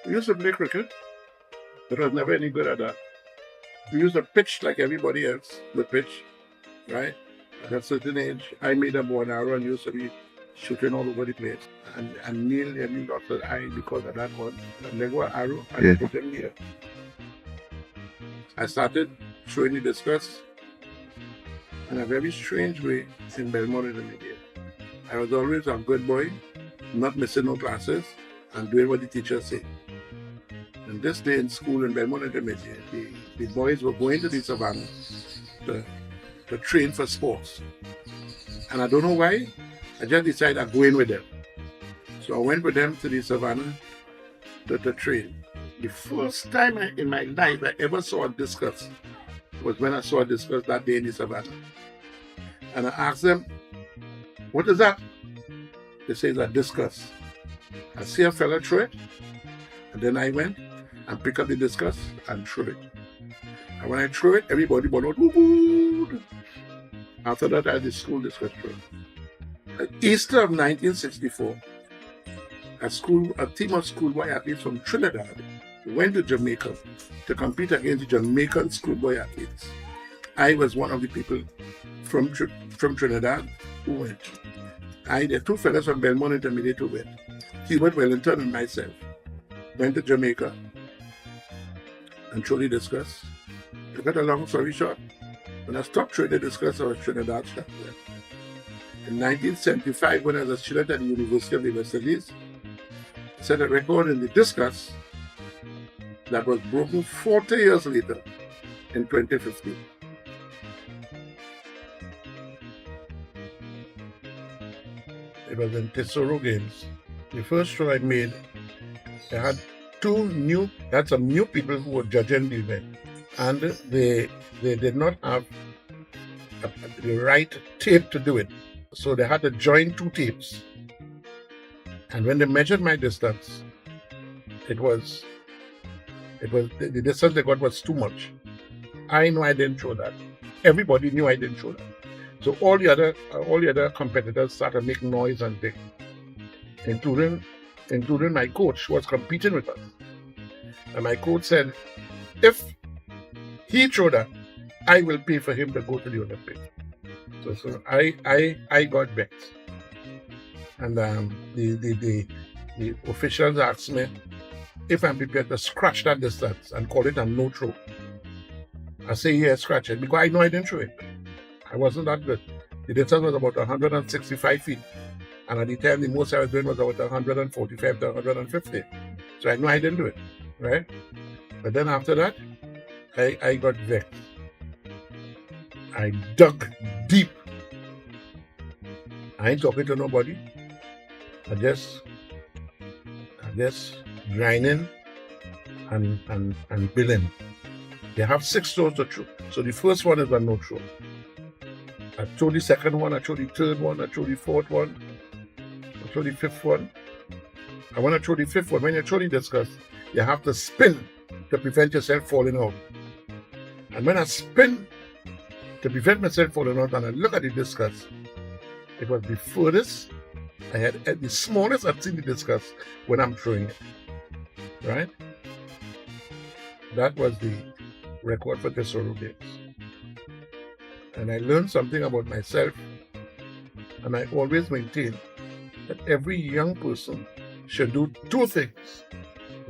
We used to play cricket, but I was never any good at that. We used to pitch like everybody else would pitch, right? At a certain age, I made a bow and arrow and used to be shooting all over the place. And Neil got the eye because of that one. And they go an arrow and Yeah. put them here. I started throwing the discus in a very strange way in Belmont Intermediate. I was always a good boy, not missing no classes, and doing what the teachers say. And this day in school in Belmont Intermediate, the boys were going to the savannah to train for sports. And I don't know why, I just decided I'd go in with them. So I went with them to the savannah to train. The first time in my life I ever saw a discus was when I saw a discus that day in the savannah. And I asked them, what is that? They say it's a discus. I see a fella throw it, and then I went and picked up the discus and threw it. And when I threw it, everybody went out, woo-hoo. After that, I had the school discus throw. At Easter of 1964, a team of schoolboy athletes from Trinidad went to Jamaica to compete against the Jamaican schoolboy athletes. I was one of the people from Trinidad who went. The two fellas from Belmont Intermediate who went. Hubert Wellington and myself went to Jamaica and threw the discus. To cut a long story short, when I stopped throwing the discus, I was Trinidad champion. In 1975, when I was a student at the University of the West Indies, I set a record in the discus that was broken 40 years later in 2015. It was in Tesoro Games. The first throw I made, I had some new people who were judging the event, and they did not have the right tape to do it. So they had to join two tapes. And when they measured my distance, the distance they got was too much. I know I didn't show that. Everybody knew I didn't show that. So all the other competitors started making noise and things, including my coach who was competing with us. And my coach said, if he threw that, I will pay for him to go to the Olympics. So I got vexed. And the officials asked me if I'm prepared to scratch that distance and call it a no throw. I say, yeah, scratch it, because I know I didn't throw it. I wasn't that good. The distance was about 165 feet. And at the time, the most I was doing was about 145 to 150. So I know I didn't do it, right? But then after that, I got vexed. I dug deep. I ain't talking to nobody. I just grinding and billing. They have 6 throws to throw. So the first one is a no throw. I throw the second one, I throw the third one, I throw the fourth one, I throw the fifth one. I want to throw the fifth one. When you throw the discus, you have to spin to prevent yourself falling out. And when I spin to prevent myself falling out and I look at the discus, it was the furthest I had, the smallest I've seen the discus when I'm throwing it. Right? That was the record for Tesoro Games. And I learned something about myself, and I always maintain that every young person should do 2 things.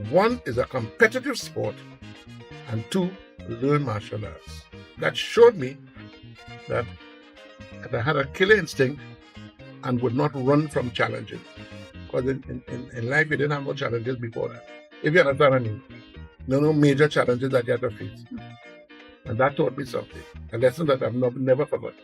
1 is a competitive sport, and 2, learn martial arts. That showed me that I had a killer instinct and would not run from challenges. Because in life, you didn't have no challenges before that. If you understand what I mean, no major challenges that you had to face. And that taught me something, a lesson that I've never forgotten.